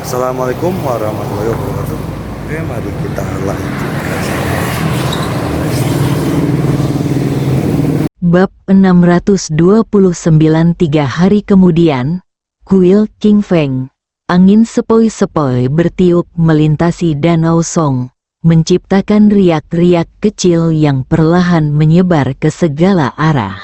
Assalamualaikum warahmatullahi wabarakatuh. Oke, mari kita lanjutkan. Bab 629. 3 hari kemudian, kuil King Feng, angin sepoi-sepoi bertiup melintasi Danau Song, menciptakan riak-riak kecil yang perlahan menyebar ke segala arah.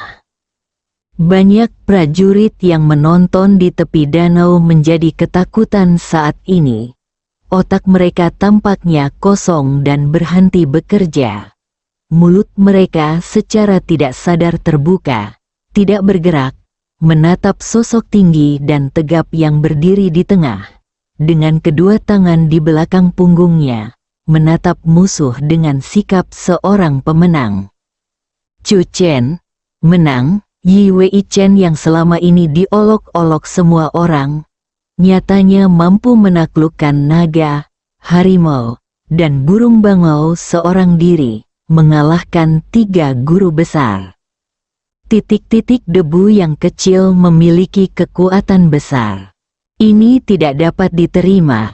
Banyak prajurit yang menonton di tepi danau menjadi ketakutan saat ini. Otak mereka tampaknya kosong dan berhenti bekerja. Mulut mereka secara tidak sadar terbuka, tidak bergerak, menatap sosok tinggi dan tegap yang berdiri di tengah, dengan kedua tangan di belakang punggungnya, menatap musuh dengan sikap seorang pemenang. Chu Chen, menang. Yi Wei Chen yang selama ini diolok-olok semua orang, nyatanya mampu menaklukkan naga, harimau, dan burung bangau seorang diri, mengalahkan 3 guru besar. Titik-titik debu yang kecil memiliki kekuatan besar. Ini tidak dapat diterima.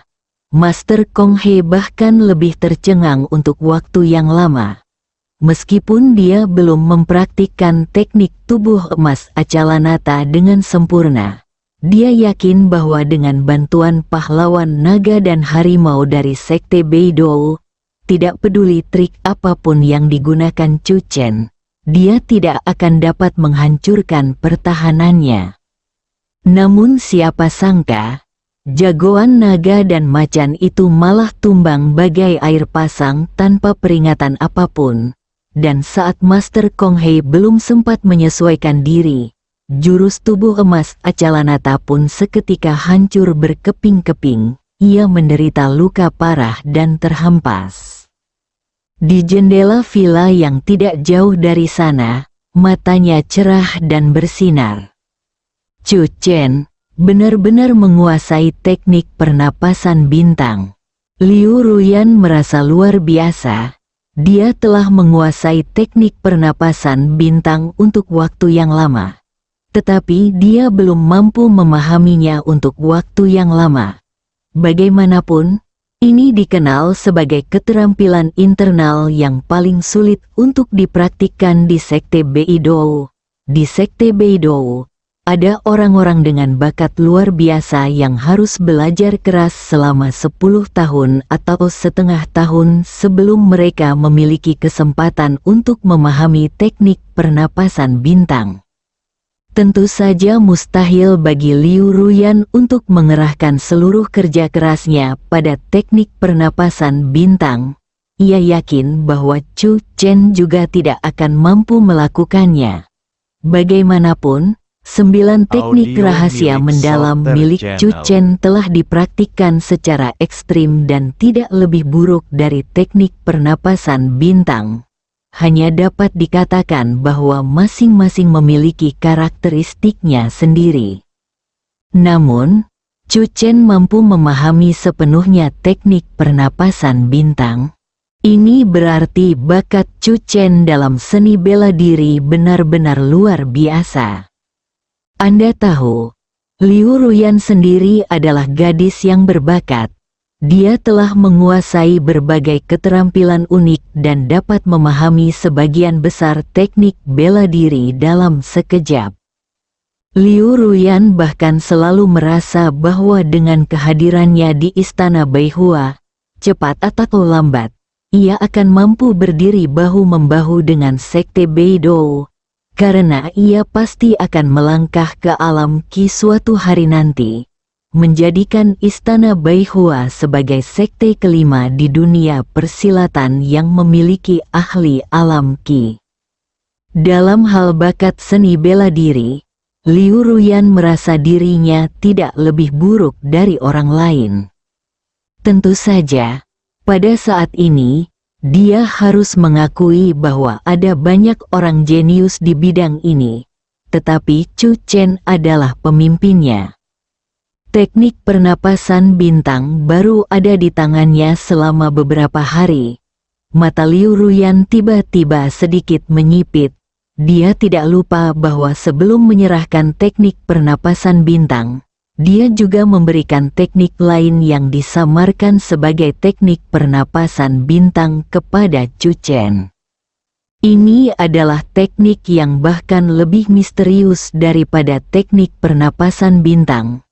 Master Kong He bahkan lebih tercengang untuk waktu yang lama. Meskipun dia belum mempraktikkan teknik tubuh emas Acalanata dengan sempurna, dia yakin bahwa dengan bantuan pahlawan naga dan harimau dari Sekte Beidou, tidak peduli trik apapun yang digunakan Chu Chen, dia tidak akan dapat menghancurkan pertahanannya. Namun siapa sangka, jagoan naga dan macan itu malah tumbang bagai air pasang tanpa peringatan apapun. Dan saat Master Kong He belum sempat menyesuaikan diri, jurus tubuh emas Acalanata pun seketika hancur berkeping-keping. Ia menderita luka parah dan terhempas. Di jendela villa yang tidak jauh dari sana, matanya cerah dan bersinar. Chu Chen benar-benar menguasai teknik pernapasan bintang. Liu Ruyan merasa luar biasa. Dia telah menguasai teknik pernapasan bintang untuk waktu yang lama. Tetapi dia belum mampu memahaminya untuk waktu yang lama. Bagaimanapun, ini dikenal sebagai keterampilan internal yang paling sulit untuk dipraktikkan di Sekte Beidou. Di Sekte Beidou, ada orang-orang dengan bakat luar biasa yang harus belajar keras selama 10 tahun atau setengah tahun sebelum mereka memiliki kesempatan untuk memahami teknik pernapasan bintang. Tentu saja mustahil bagi Liu Ruyan untuk mengerahkan seluruh kerja kerasnya pada teknik pernapasan bintang. Ia yakin bahwa Chu Chen juga tidak akan mampu melakukannya. Bagaimanapun, 9 teknik rahasia mendalam milik Chu Chen telah dipraktikkan secara ekstrim dan tidak lebih buruk dari teknik pernapasan bintang. Hanya dapat dikatakan bahwa masing-masing memiliki karakteristiknya sendiri. Namun, Chu Chen mampu memahami sepenuhnya teknik pernapasan bintang. Ini berarti bakat Chu Chen dalam seni bela diri benar-benar luar biasa. Anda tahu, Liu Ruyan sendiri adalah gadis yang berbakat. Dia telah menguasai berbagai keterampilan unik dan dapat memahami sebagian besar teknik bela diri dalam sekejap. Liu Ruyan bahkan selalu merasa bahwa dengan kehadirannya di Istana Beihua, cepat atau lambat, ia akan mampu berdiri bahu-membahu dengan Sekte Beidou. Karena ia pasti akan melangkah ke alam Qi suatu hari nanti, menjadikan Istana Beihua sebagai sekte kelima di dunia persilatan yang memiliki ahli alam Qi. Dalam hal bakat seni bela diri, Liu Ruyan merasa dirinya tidak lebih buruk dari orang lain. Tentu saja, pada saat ini, dia harus mengakui bahwa ada banyak orang jenius di bidang ini, tetapi Chu Chen adalah pemimpinnya. Teknik pernapasan bintang baru ada di tangannya selama beberapa hari. Mata Liu Ruyan tiba-tiba sedikit menyipit. Dia tidak lupa bahwa sebelum menyerahkan teknik pernapasan bintang, dia juga memberikan teknik lain yang disamarkan sebagai teknik pernapasan bintang kepada Chu Chen. Ini adalah teknik yang bahkan lebih misterius daripada teknik pernapasan bintang.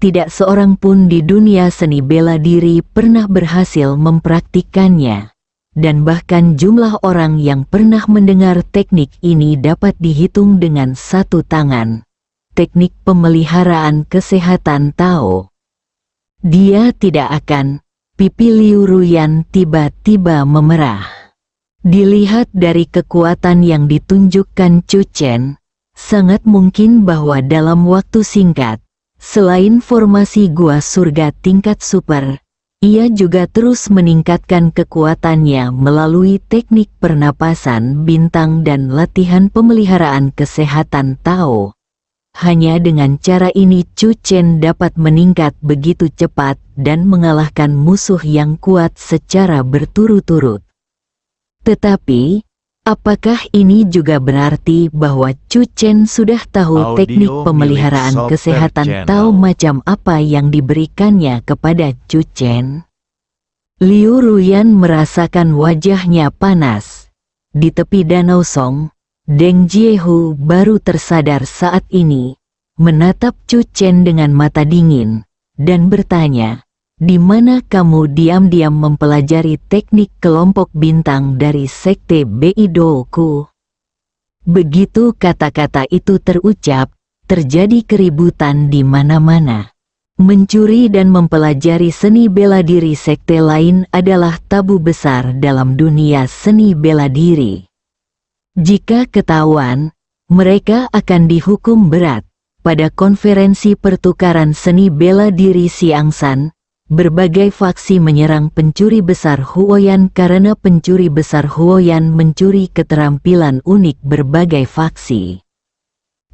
Tidak seorang pun di dunia seni bela diri pernah berhasil mempraktikkannya. Dan bahkan jumlah orang yang pernah mendengar teknik ini dapat dihitung dengan satu tangan. Teknik pemeliharaan kesehatan Tao. Dia tidak akan. Pipi Liu Ruyan tiba-tiba memerah. Dilihat dari kekuatan yang ditunjukkan Chu Chen, sangat mungkin bahwa dalam waktu singkat, selain formasi gua surga tingkat super, ia juga terus meningkatkan kekuatannya melalui teknik pernapasan bintang dan latihan pemeliharaan kesehatan Tao. Hanya dengan cara ini Chu Chen dapat meningkat begitu cepat dan mengalahkan musuh yang kuat secara berturut-turut. Tetapi, apakah ini juga berarti bahwa Chu Chen sudah tahu teknik pemeliharaan kesehatan Tao macam apa yang diberikannya kepada Chu Chen? Liu Ruyan merasakan wajahnya panas. Di tepi Danau Song, Deng Jiehu baru tersadar saat ini, menatap Chu Chen dengan mata dingin, dan bertanya, "Di mana kamu diam-diam mempelajari teknik kelompok bintang dari sekte Beidouku?" Begitu kata-kata itu terucap, terjadi keributan di mana-mana. Mencuri dan mempelajari seni bela diri sekte lain adalah tabu besar dalam dunia seni bela diri. Jika ketahuan, mereka akan dihukum berat. Pada konferensi pertukaran seni bela diri Xiangsan, berbagai faksi menyerang pencuri besar Huoyan karena pencuri besar Huoyan mencuri keterampilan unik berbagai faksi.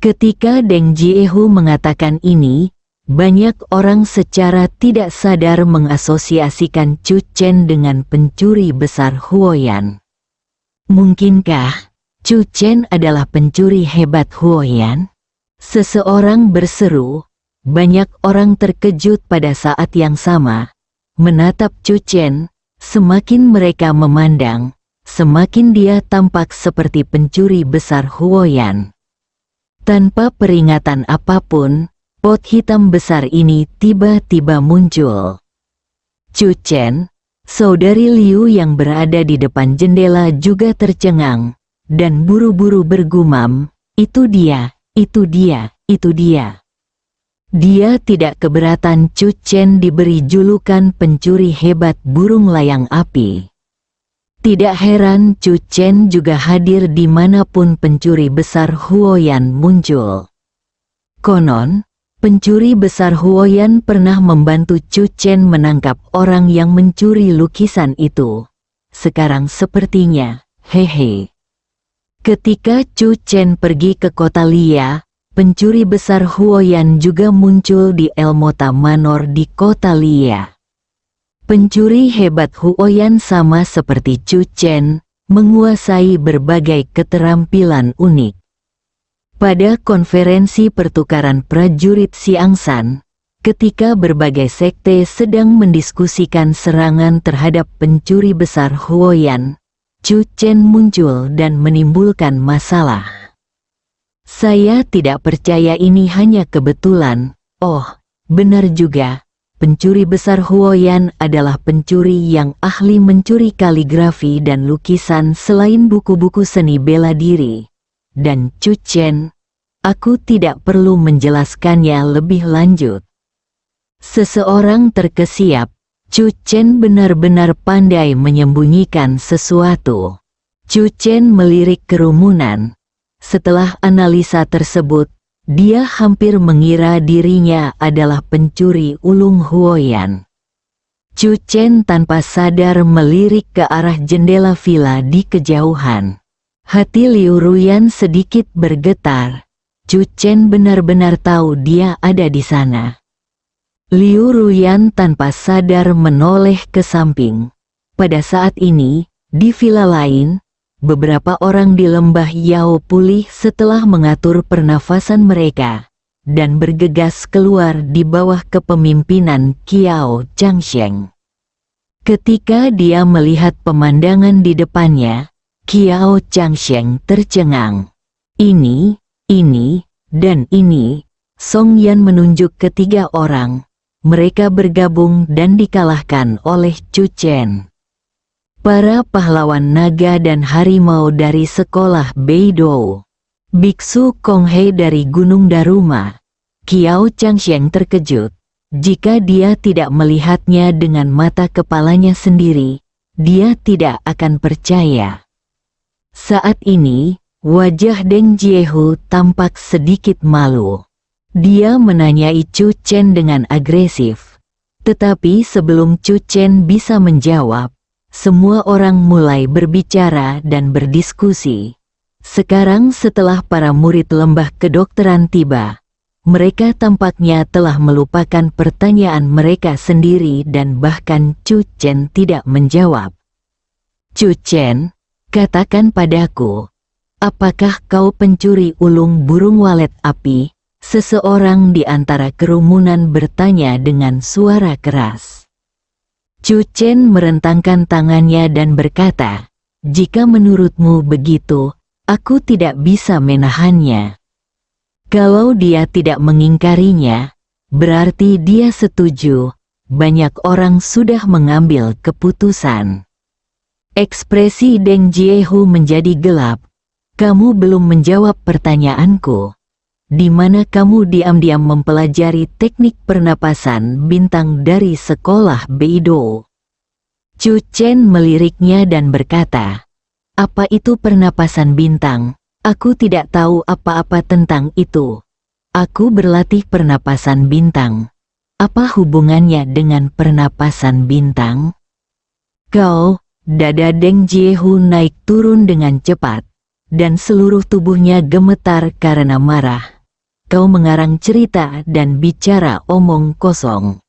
Ketika Deng Jiehu mengatakan ini, banyak orang secara tidak sadar mengasosiasikan Chu Chen dengan pencuri besar Huoyan. Mungkinkah Chu Chen adalah pencuri hebat Huoyan? Seseorang berseru. Banyak orang terkejut pada saat yang sama, menatap Chu Chen. Semakin mereka memandang, semakin dia tampak seperti pencuri besar Huoyan. Tanpa peringatan apapun, pot hitam besar ini tiba-tiba muncul. Chu Chen, saudari Liu yang berada di depan jendela juga tercengang, dan buru-buru bergumam, "Itu dia, itu dia, itu dia." Dia tidak keberatan Chu Chen diberi julukan pencuri hebat burung layang api. Tidak heran Chu Chen juga hadir dimanapun pencuri besar Huoyan muncul. Konon, pencuri besar Huoyan pernah membantu Chu Chen menangkap orang yang mencuri lukisan itu. Sekarang sepertinya, hehe. Ketika Chu Chen pergi ke kota Lia, pencuri besar Huoyan juga muncul di Elmota Manor di kota Lia. Pencuri hebat Huoyan sama seperti Chu Chen, menguasai berbagai keterampilan unik. Pada konferensi pertukaran prajurit Xiangsan, ketika berbagai sekte sedang mendiskusikan serangan terhadap pencuri besar Huoyan, Chu Chen muncul dan menimbulkan masalah. Saya tidak percaya ini hanya kebetulan. Oh, benar juga. Pencuri besar Huoyan adalah pencuri yang ahli mencuri kaligrafi dan lukisan selain buku-buku seni bela diri. Dan Chu Chen, aku tidak perlu menjelaskannya lebih lanjut. Seseorang terkesiap. Chu Chen benar-benar pandai menyembunyikan sesuatu. Chu Chen melirik kerumunan. Setelah analisa tersebut, dia hampir mengira dirinya adalah pencuri ulung Huoyan. Chu Chen tanpa sadar melirik ke arah jendela villa di kejauhan. Hati Liu Ruyan sedikit bergetar. Chu Chen benar-benar tahu dia ada di sana. Liu Ruyan tanpa sadar menoleh ke samping. Pada saat ini, di villa lain, beberapa orang di lembah Yao pulih setelah mengatur pernafasan mereka, dan bergegas keluar di bawah kepemimpinan Qiao Changsheng. Ketika dia melihat pemandangan di depannya, Qiao Changsheng tercengang. Ini, dan ini. Song Yan menunjuk ketiga orang. Mereka bergabung dan dikalahkan oleh Chu Chen. Para pahlawan naga dan harimau dari sekolah Beidou. Biksu Kong He dari Gunung Daruma. Qiao Changsheng terkejut. Jika dia tidak melihatnya dengan mata kepalanya sendiri, dia tidak akan percaya. Saat ini, wajah Deng Jiehu tampak sedikit malu. Dia menanyai Chu Chen dengan agresif. Tetapi sebelum Chu Chen bisa menjawab, semua orang mulai berbicara dan berdiskusi. Sekarang setelah para murid lembah kedokteran tiba, mereka tampaknya telah melupakan pertanyaan mereka sendiri dan bahkan Chu Chen tidak menjawab. Chu Chen, katakan padaku, apakah kau pencuri ulung burung walet api? Seseorang di antara kerumunan bertanya dengan suara keras. Chu Chen merentangkan tangannya dan berkata, jika menurutmu begitu, aku tidak bisa menahannya. Kalau dia tidak mengingkarinya, berarti dia setuju. Banyak orang sudah mengambil keputusan. Ekspresi Deng Jiehu menjadi gelap. Kamu belum menjawab pertanyaanku. Di mana kamu diam-diam mempelajari teknik pernapasan bintang dari sekolah Beidou? Chu Chen meliriknya dan berkata, apa itu pernapasan bintang? Aku tidak tahu apa-apa tentang itu. Aku berlatih pernapasan bintang. Apa hubungannya dengan pernapasan bintang? Kau, dada Deng Jiehu naik turun dengan cepat, dan seluruh tubuhnya gemetar karena marah. Kau mengarang cerita dan bicara omong kosong.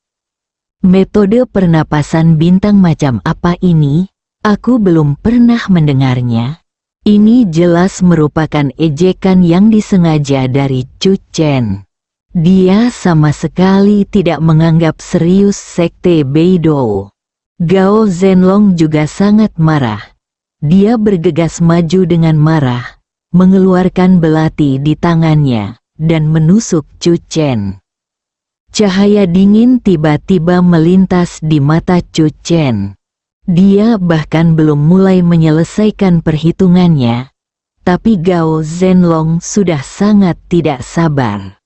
Metode pernapasan bintang macam apa ini? Aku belum pernah mendengarnya. Ini jelas merupakan ejekan yang disengaja dari Chu Chen. Dia sama sekali tidak menganggap serius sekte Beidou. Gao Zhenlong juga sangat marah. Dia bergegas maju dengan marah, mengeluarkan belati di tangannya, dan menusuk Chu Chen. Cahaya dingin tiba-tiba melintas di mata Chu Chen. Dia bahkan belum mulai menyelesaikan perhitungannya, tapi Gao Zhenlong sudah sangat tidak sabar.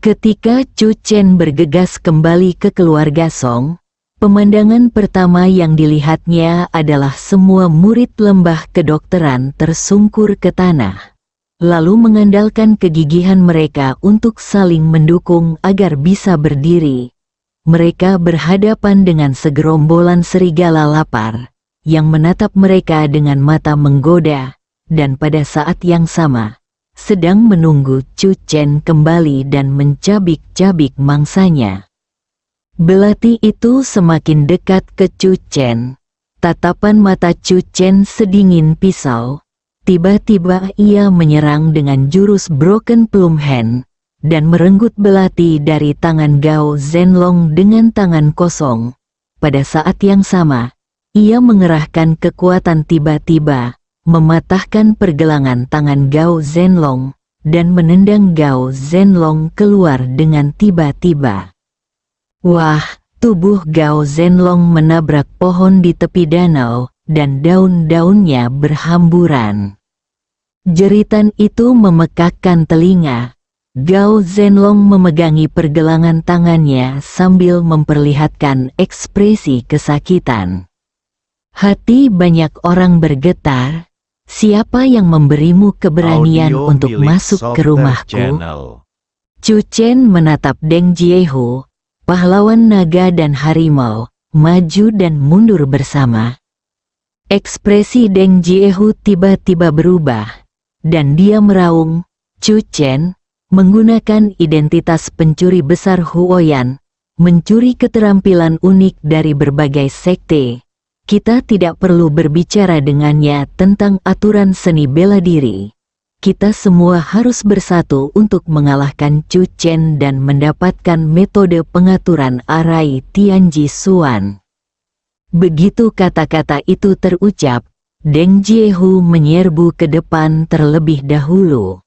Ketika Chu Chen bergegas kembali ke keluarga Song, pemandangan pertama yang dilihatnya adalah semua murid lembah kedokteran tersungkur ke tanah. Lalu mengandalkan kegigihan mereka untuk saling mendukung agar bisa berdiri. Mereka berhadapan dengan segerombolan serigala lapar, yang menatap mereka dengan mata menggoda, dan pada saat yang sama, sedang menunggu Chu Chen kembali dan mencabik-cabik mangsanya. Belati itu semakin dekat ke Chu Chen. Tatapan mata Chu Chen sedingin pisau. Tiba-tiba ia menyerang dengan jurus Broken Plum Hand, dan merenggut belati dari tangan Gao Zhenlong dengan tangan kosong. Pada saat yang sama, ia mengerahkan kekuatan tiba-tiba, mematahkan pergelangan tangan Gao Zhenlong, dan menendang Gao Zhenlong keluar dengan tiba-tiba. Wah, tubuh Gao Zhenlong menabrak pohon di tepi danau, dan daun-daunnya berhamburan. Jeritan itu memekakkan telinga. Gao Zhenlong memegangi pergelangan tangannya sambil memperlihatkan ekspresi kesakitan. Hati banyak orang bergetar. Siapa yang memberimu keberanian untuk masuk ke rumahku? Chu Chen menatap Deng Jiehu, pahlawan naga dan harimau, maju dan mundur bersama. Ekspresi Deng Jiehu tiba-tiba berubah. Dan dia meraung, Chu Chen, menggunakan identitas pencuri besar Huoyan, mencuri keterampilan unik dari berbagai sekte. Kita tidak perlu berbicara dengannya tentang aturan seni bela diri. kita semua harus bersatu untuk mengalahkan Chu Chen dan mendapatkan metode pengaturan arai Tianji Xuan. Begitu kata-kata itu terucap, Deng Jiehu menyerbu ke depan terlebih dahulu.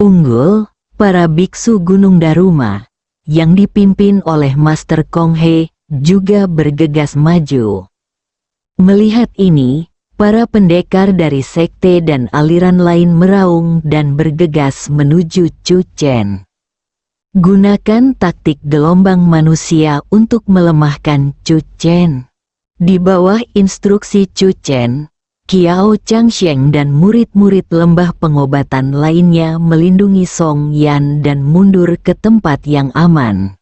Unggul, para biksu Gunung Daruma, yang dipimpin oleh Master Kong He, juga bergegas maju. Melihat ini, para pendekar dari sekte dan aliran lain meraung dan bergegas menuju Chu Chen. Gunakan taktik gelombang manusia untuk melemahkan Chu Chen. Di bawah instruksi Chu Chen, Qiao Changsheng dan murid-murid lembah pengobatan lainnya melindungi Song Yan dan mundur ke tempat yang aman.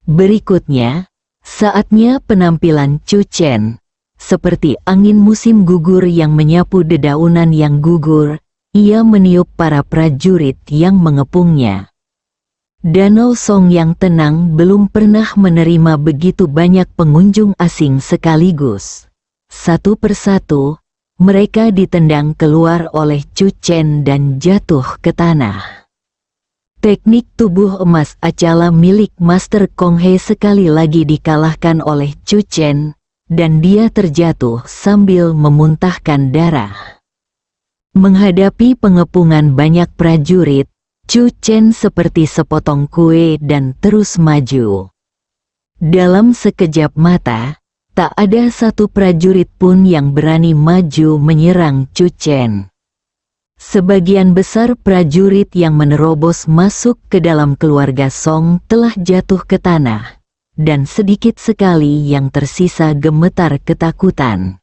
Berikutnya, saatnya penampilan Chu Chen. Seperti angin musim gugur yang menyapu dedaunan yang gugur, ia meniup para prajurit yang mengepungnya. Danau Song yang tenang belum pernah menerima begitu banyak pengunjung asing sekaligus. Satu persatu, mereka ditendang keluar oleh Chu Chen dan jatuh ke tanah. Teknik tubuh emas acala milik Master Kong He sekali lagi dikalahkan oleh Chu Chen, dan dia terjatuh sambil memuntahkan darah. Menghadapi pengepungan banyak prajurit, Chu Chen seperti sepotong kue dan terus maju. Dalam sekejap mata, tak ada satu prajurit pun yang berani maju menyerang Chu Chen. Sebagian besar prajurit yang menerobos masuk ke dalam keluarga Song telah jatuh ke tanah, dan sedikit sekali yang tersisa gemetar ketakutan.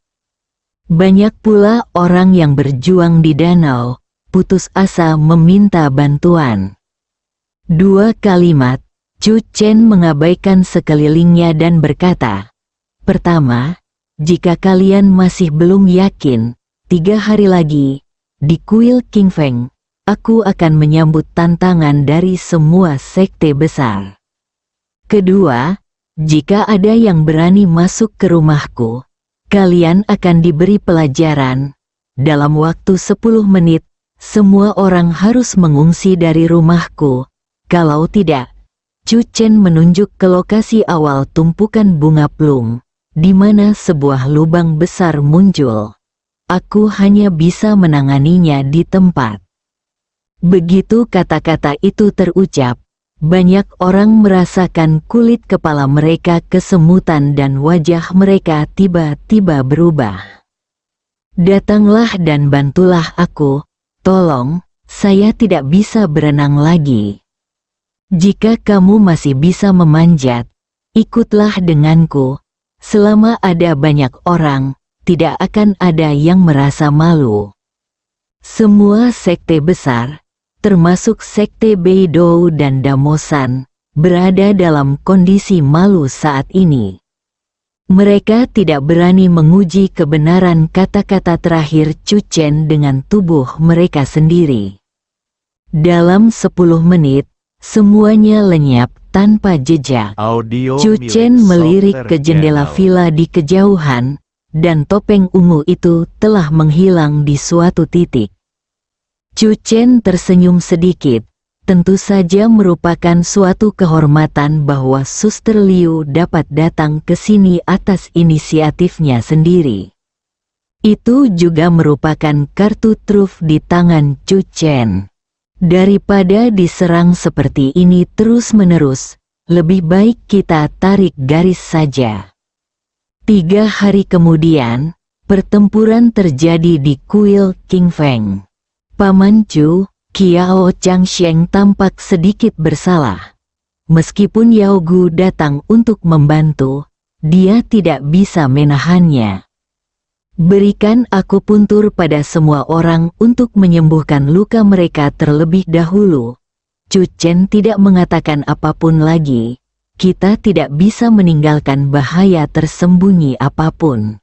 Banyak pula orang yang berjuang di danau, putus asa meminta bantuan. 2 kalimat, Chu Chen mengabaikan sekelilingnya dan berkata, "Pertama, jika kalian masih belum yakin, 3 hari lagi, di kuil King Feng, aku akan menyambut tantangan dari semua sekte besar. Kedua, jika ada yang berani masuk ke rumahku, kalian akan diberi pelajaran. Dalam waktu 10 menit, semua orang harus mengungsi dari rumahku. Kalau tidak," Chu Chen menunjuk ke lokasi awal tumpukan bunga plum, di mana sebuah lubang besar muncul. "Aku hanya bisa menanganinya di tempat." Begitu kata-kata itu terucap, banyak orang merasakan kulit kepala mereka kesemutan dan wajah mereka tiba-tiba berubah. "Datanglah dan bantulah aku, tolong, saya tidak bisa berenang lagi. Jika kamu masih bisa memanjat, ikutlah denganku. Selama ada banyak orang, tidak akan ada yang merasa malu." Semua sekte besar, termasuk sekte Beidou dan Damosan, berada dalam kondisi malu saat ini. Mereka tidak berani menguji kebenaran kata-kata terakhir Chu Chen dengan tubuh mereka sendiri. Dalam 10 menit, semuanya lenyap tanpa jejak. Chu Chen melirik ke jendela villa di kejauhan, dan topeng ungu itu telah menghilang di suatu titik. Chu Chen tersenyum sedikit, tentu saja merupakan suatu kehormatan bahwa Suster Liu dapat datang ke sini atas inisiatifnya sendiri. Itu juga merupakan kartu truf di tangan Chu Chen. Daripada diserang seperti ini terus-menerus, lebih baik kita tarik garis saja. 3 hari kemudian, pertempuran terjadi di kuil King Feng. Paman Chu, Qiao Changsheng tampak sedikit bersalah. Meskipun Yao Gu datang untuk membantu, dia tidak bisa menahannya. "Berikan akupuntur pada semua orang untuk menyembuhkan luka mereka terlebih dahulu." Chu Chen tidak mengatakan apapun lagi. Kita tidak bisa meninggalkan bahaya tersembunyi apapun.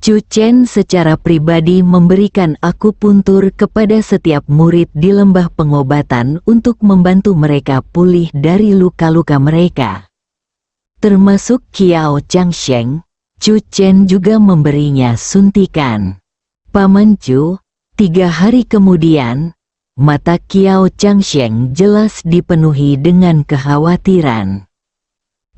Chu Chen secara pribadi memberikan akupuntur kepada setiap murid di lembah pengobatan untuk membantu mereka pulih dari luka-luka mereka. Termasuk Qiao Changsheng, Chu Chen juga memberinya suntikan. "Paman Chu, 3 hari kemudian, mata Kiao Changsheng jelas dipenuhi dengan kekhawatiran.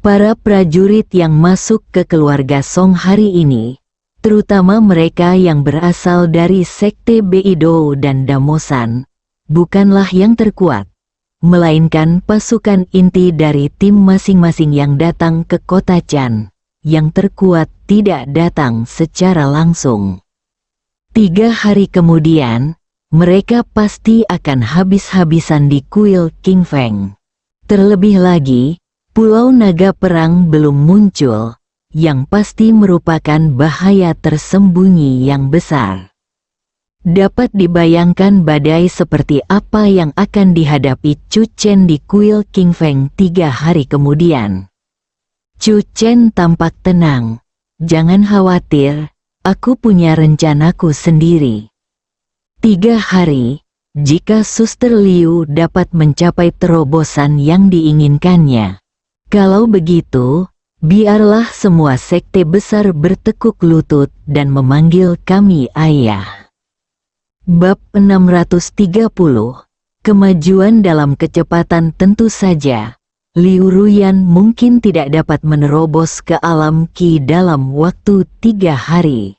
Para prajurit yang masuk ke keluarga Song hari ini, terutama mereka yang berasal dari sekte Beidou dan Damosan, bukanlah yang terkuat, melainkan pasukan inti dari tim masing-masing yang datang ke kota Chan. Yang terkuat tidak datang secara langsung. 3 hari kemudian, mereka pasti akan habis-habisan di kuil King Feng. Terlebih lagi, Pulau Naga Perang belum muncul, yang pasti merupakan bahaya tersembunyi yang besar. Dapat dibayangkan badai seperti apa yang akan dihadapi Chu Chen di kuil King Feng 3 hari kemudian. Chu Chen tampak tenang. Jangan khawatir, aku punya rencanaku sendiri. 3 hari, jika Suster Liu dapat mencapai terobosan yang diinginkannya. Kalau begitu, biarlah semua sekte besar bertekuk lutut dan memanggil kami ayah. Bab 630. Kemajuan dalam kecepatan. Tentu saja, Liu Ruyan mungkin tidak dapat menerobos ke alam Qi dalam waktu 3 hari.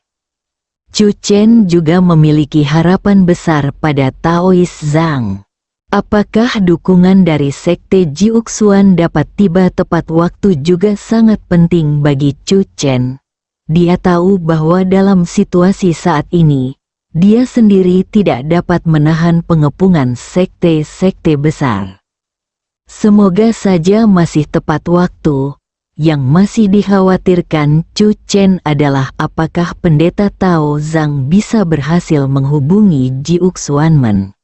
Chu Chen juga memiliki harapan besar pada Taoist Zhang. Apakah dukungan dari sekte Jiuxuan dapat tiba tepat waktu juga sangat penting bagi Chu Chen. Dia tahu bahwa dalam situasi saat ini, dia sendiri tidak dapat menahan pengepungan sekte-sekte besar. Semoga saja masih tepat waktu. Yang masih dikhawatirkan Chu Chen adalah apakah pendeta Tao Zhang bisa berhasil menghubungi Jiuxuanmen.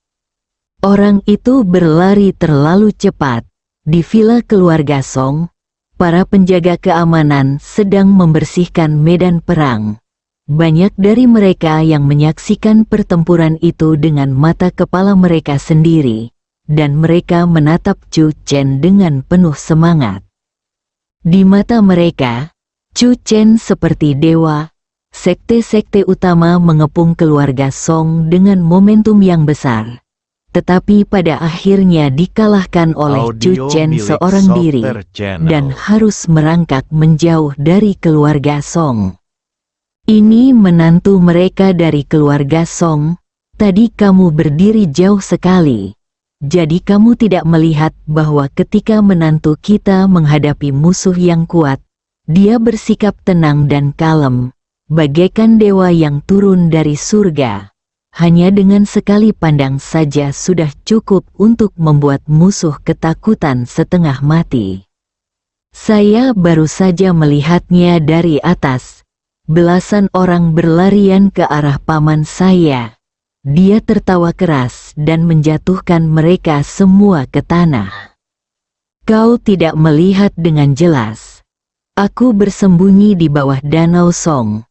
Orang itu berlari terlalu cepat. Di villa keluarga Song, para penjaga keamanan sedang membersihkan medan perang. Banyak dari mereka yang menyaksikan pertempuran itu dengan mata kepala mereka sendiri, dan mereka menatap Chu Chen dengan penuh semangat. Di mata mereka, Chu Chen seperti dewa. Sekte-sekte utama mengepung keluarga Song dengan momentum yang besar. Tetapi pada akhirnya dikalahkan oleh Chu Chen seorang diri, dan harus merangkak menjauh dari keluarga Song. Ini menantu mereka dari keluarga Song. Tadi kamu berdiri jauh sekali. Jadi kamu tidak melihat bahwa ketika menantu kita menghadapi musuh yang kuat, dia bersikap tenang dan kalem, bagaikan dewa yang turun dari surga. Hanya dengan sekali pandang saja sudah cukup untuk membuat musuh ketakutan setengah mati. Saya baru saja melihatnya dari atas. Belasan orang berlarian ke arah paman saya. Dia tertawa keras dan menjatuhkan mereka semua ke tanah. Kau tidak melihat dengan jelas. Aku bersembunyi di bawah danau Song.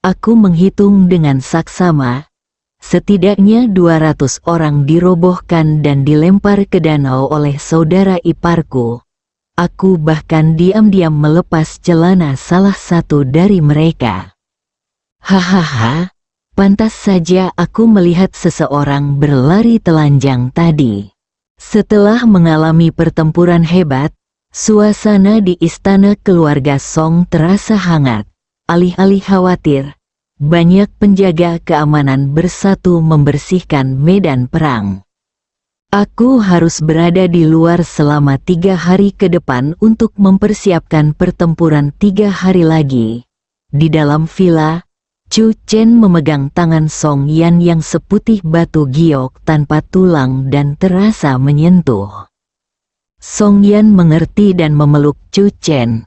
Aku menghitung dengan saksama. Setidaknya 200 orang dirobohkan dan dilempar ke danau oleh saudara iparku. Aku bahkan diam-diam melepas celana salah satu dari mereka. Hahaha, pantas saja aku melihat seseorang berlari telanjang tadi. Setelah mengalami pertempuran hebat, suasana di istana keluarga Song terasa hangat. Alih-alih khawatir, banyak penjaga keamanan bersatu membersihkan medan perang. Aku harus berada di luar selama 3 hari ke depan untuk mempersiapkan pertempuran 3 hari lagi. Di dalam villa, Chu Chen memegang tangan Song Yan yang seputih batu giok tanpa tulang dan terasa menyentuh. Song Yan mengerti dan memeluk Chu Chen.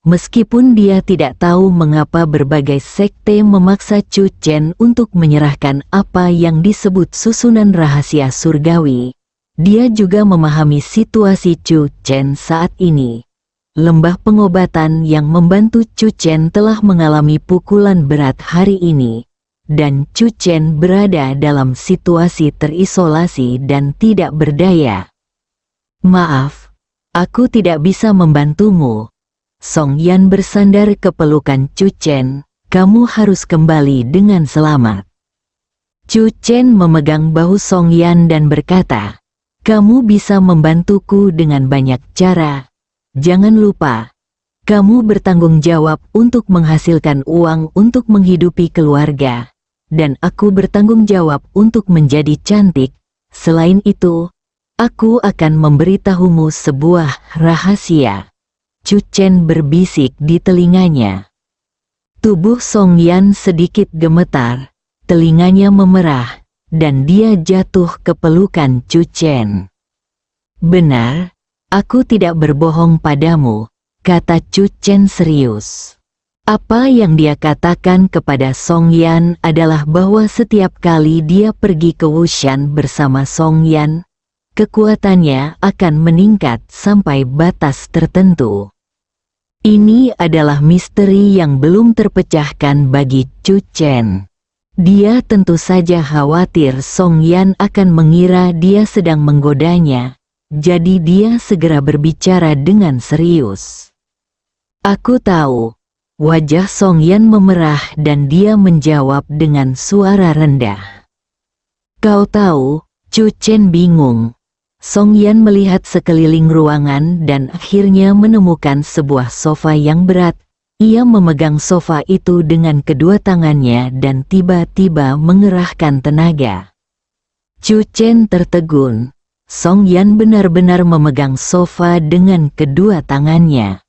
Meskipun dia tidak tahu mengapa berbagai sekte memaksa Chu Chen untuk menyerahkan apa yang disebut susunan rahasia surgawi, dia juga memahami situasi Chu Chen saat ini. Lembah pengobatan yang membantu Chu Chen telah mengalami pukulan berat hari ini, dan Chu Chen berada dalam situasi terisolasi dan tidak berdaya. Maaf, aku tidak bisa membantumu. Song Yan bersandar ke pelukan Chu Chen, kamu harus kembali dengan selamat. Chu Chen memegang bahu Song Yan dan berkata, "Kamu bisa membantuku dengan banyak cara. Jangan lupa, kamu bertanggung jawab untuk menghasilkan uang untuk menghidupi keluarga, dan aku bertanggung jawab untuk menjadi cantik. Selain itu, aku akan memberitahumu sebuah rahasia." Chu Chen berbisik di telinganya. Tubuh Song Yan sedikit gemetar, telinganya memerah, dan dia jatuh ke pelukan Chu Chen. "Benar, aku tidak berbohong padamu," kata Chu Chen serius. Apa yang dia katakan kepada Song Yan adalah bahwa setiap kali dia pergi ke Wushan bersama Song Yan, kekuatannya akan meningkat sampai batas tertentu. Ini adalah misteri yang belum terpecahkan bagi Chu Chen. Dia tentu saja khawatir Song Yan akan mengira dia sedang menggodanya, jadi dia segera berbicara dengan serius. "Aku tahu." Wajah Song Yan memerah dan dia menjawab dengan suara rendah. "Kau tahu?" Chu Chen bingung. Song Yan melihat sekeliling ruangan dan akhirnya menemukan sebuah sofa yang berat. Ia memegang sofa itu dengan kedua tangannya dan tiba-tiba mengerahkan tenaga. Chu Chen tertegun. Song Yan benar-benar memegang sofa dengan kedua tangannya.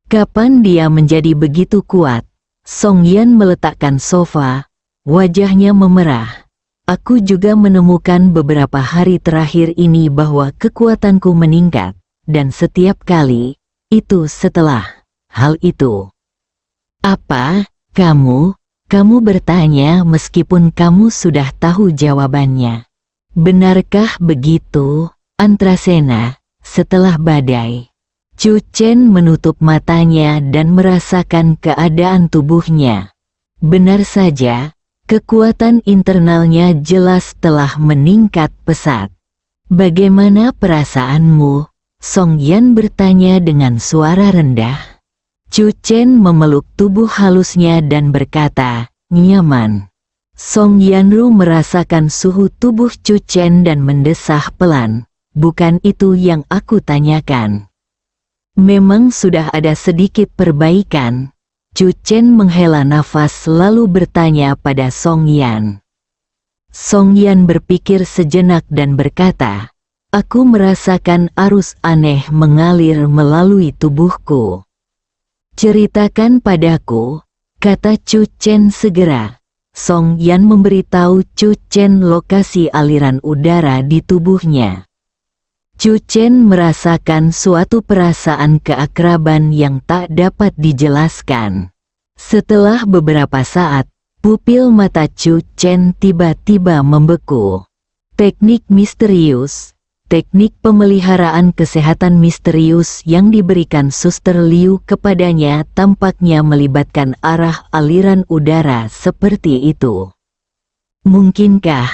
Kapan dia menjadi begitu kuat? Song Yan meletakkan sofa, wajahnya memerah. "Aku juga menemukan beberapa hari terakhir ini bahwa kekuatanku meningkat, dan setiap kali, itu setelah hal itu." "Apa? Kamu bertanya meskipun kamu sudah tahu jawabannya. Benarkah begitu, Antrasena?" Setelah badai, Chu Chen menutup matanya dan merasakan keadaan tubuhnya. Benar saja, kekuatan internalnya jelas telah meningkat pesat. "Bagaimana perasaanmu?" Song Yan bertanya dengan suara rendah. Chu Chen memeluk tubuh halusnya dan berkata, "Nyaman." Song Yanru merasakan suhu tubuh Chu Chen dan mendesah pelan. "Bukan itu yang aku tanyakan." Memang sudah ada sedikit perbaikan. Chu Chen menghela nafas lalu bertanya pada Song Yan. Song Yan berpikir sejenak dan berkata, "Aku merasakan arus aneh mengalir melalui tubuhku." "Ceritakan padaku," kata Chu Chen segera. Song Yan memberitahu Chu Chen lokasi aliran udara di tubuhnya. Chu Chen merasakan suatu perasaan keakraban yang tak dapat dijelaskan. Setelah beberapa saat, pupil mata Chu Chen tiba-tiba membeku. Teknik misterius, teknik pemeliharaan kesehatan misterius yang diberikan Suster Liu kepadanya tampaknya melibatkan arah aliran udara seperti itu. Mungkinkah?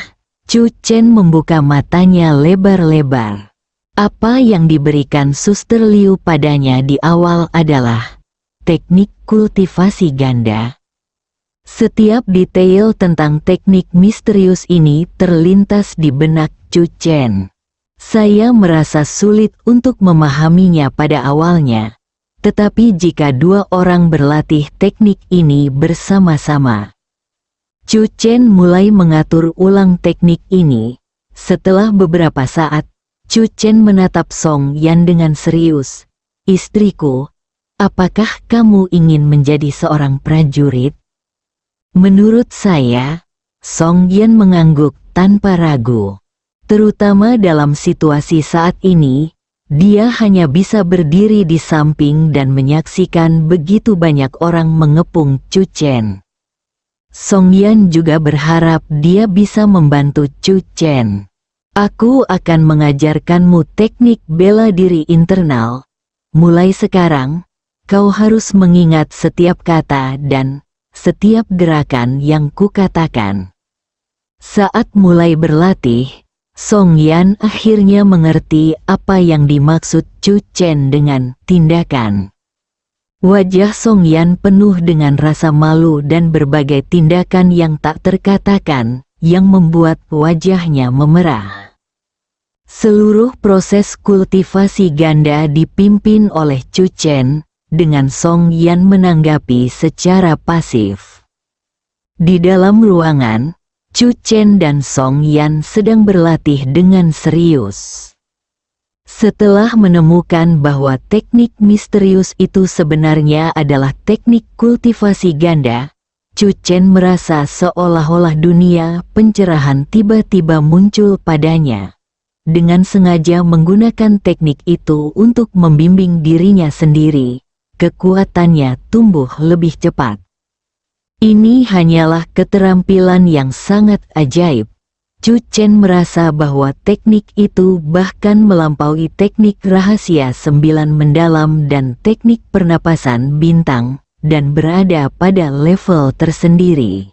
Chu Chen membuka matanya lebar-lebar. Apa yang diberikan Suster Liu padanya di awal adalah teknik kultivasi ganda. Setiap detail tentang teknik misterius ini terlintas di benak Chu Chen. Saya merasa sulit untuk memahaminya pada awalnya, tetapi jika dua orang berlatih teknik ini bersama-sama. Chu Chen mulai mengatur ulang teknik ini. Setelah beberapa saat, Chu Chen menatap Song Yan dengan serius. "Istriku, apakah kamu ingin menjadi seorang prajurit?" "Menurut saya," Song Yan mengangguk tanpa ragu. Terutama dalam situasi saat ini, dia hanya bisa berdiri di samping dan menyaksikan begitu banyak orang mengepung Chu Chen. Song Yan juga berharap dia bisa membantu Chu Chen. "Aku akan mengajarkanmu teknik bela diri internal. Mulai sekarang, kau harus mengingat setiap kata dan setiap gerakan yang kukatakan." Saat mulai berlatih, Song Yan akhirnya mengerti apa yang dimaksud Chu Chen dengan tindakan. Wajah Song Yan penuh dengan rasa malu dan berbagai tindakan yang tak terkatakan. yang membuat wajahnya memerah. Seluruh proses kultivasi ganda dipimpin oleh Chu Chen, dengan Song Yan menanggapi secara pasif. Di dalam ruangan, Chu Chen dan Song Yan sedang berlatih dengan serius. Setelah menemukan bahwa teknik misterius itu sebenarnya adalah teknik kultivasi ganda, Chu Chen merasa seolah-olah dunia pencerahan tiba-tiba muncul padanya. Dengan sengaja menggunakan teknik itu untuk membimbing dirinya sendiri, kekuatannya tumbuh lebih cepat. Ini hanyalah keterampilan yang sangat ajaib. Chu Chen merasa bahwa teknik itu bahkan melampaui teknik rahasia 9 mendalam dan teknik pernapasan bintang, dan berada pada level tersendiri.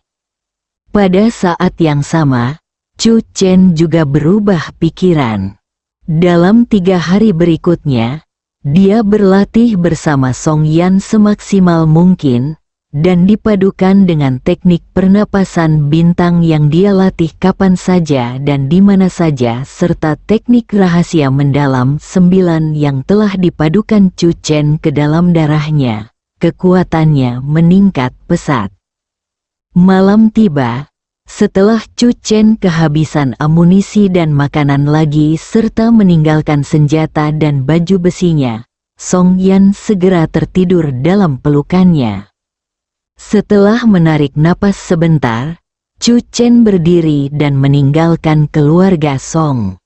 Pada saat yang sama, Chu Chen juga berubah pikiran. Dalam 3 hari berikutnya, dia berlatih bersama Song Yan semaksimal mungkin, dan dipadukan dengan teknik pernapasan bintang yang dia latih kapan saja dan di mana saja serta teknik rahasia mendalam 9 yang telah dipadukan Chu Chen ke dalam darahnya. Kekuatannya meningkat pesat. Malam tiba, setelah Chu Chen kehabisan amunisi dan makanan lagi serta meninggalkan senjata dan baju besinya, Song Yan segera tertidur dalam pelukannya. Setelah menarik napas sebentar, Chu Chen berdiri dan meninggalkan keluarga Song.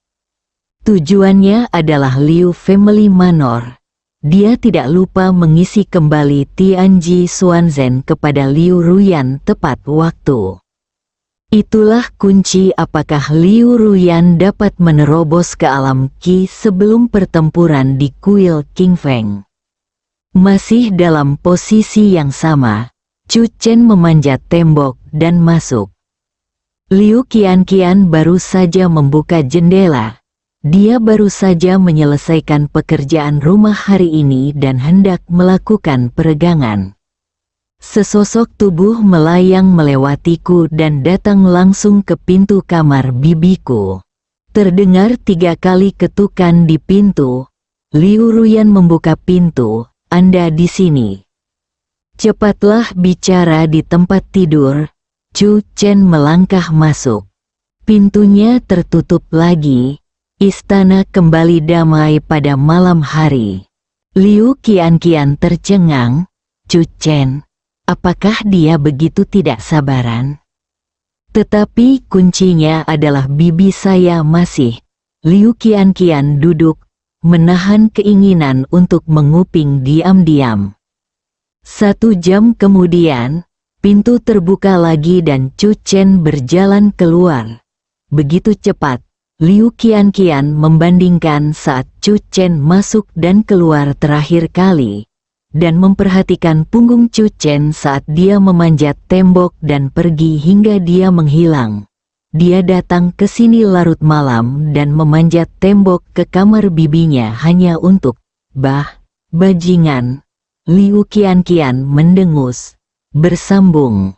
Tujuannya adalah Liu Family Manor. Dia tidak lupa mengisi kembali Tianji Xuanzhen kepada Liu Ruyan tepat waktu. Itulah kunci apakah Liu Ruyan dapat menerobos ke alam Qi sebelum pertempuran di kuil King Feng. Masih dalam posisi yang sama, Chu Chen memanjat tembok dan masuk. Liu Qianqian baru saja membuka jendela. Dia baru saja menyelesaikan pekerjaan rumah hari ini dan hendak melakukan peregangan. Sesosok tubuh melayang melewatiku dan datang langsung ke pintu kamar bibiku. Terdengar 3 kali ketukan di pintu. Liu Ruyan membuka pintu. "Anda di sini?" "Cepatlah bicara di tempat tidur." Chu Chen melangkah masuk. Pintunya tertutup lagi. Istana kembali damai pada malam hari. Liu Qianqian tercengang. "Chu Chen, apakah dia begitu tidak sabaran?" "Tetapi kuncinya adalah bibi saya masih." Liu Qianqian duduk, menahan keinginan untuk menguping diam-diam. 1 jam kemudian, pintu terbuka lagi dan Chu Chen berjalan keluar. Begitu cepat, Liu Qianqian membandingkan saat Chu Chen masuk dan keluar terakhir kali, dan memperhatikan punggung Chu Chen saat dia memanjat tembok dan pergi hingga dia menghilang. Dia datang ke sini larut malam dan memanjat tembok ke kamar bibinya hanya untuk, bajingan. Liu Qianqian mendengus. Bersambung.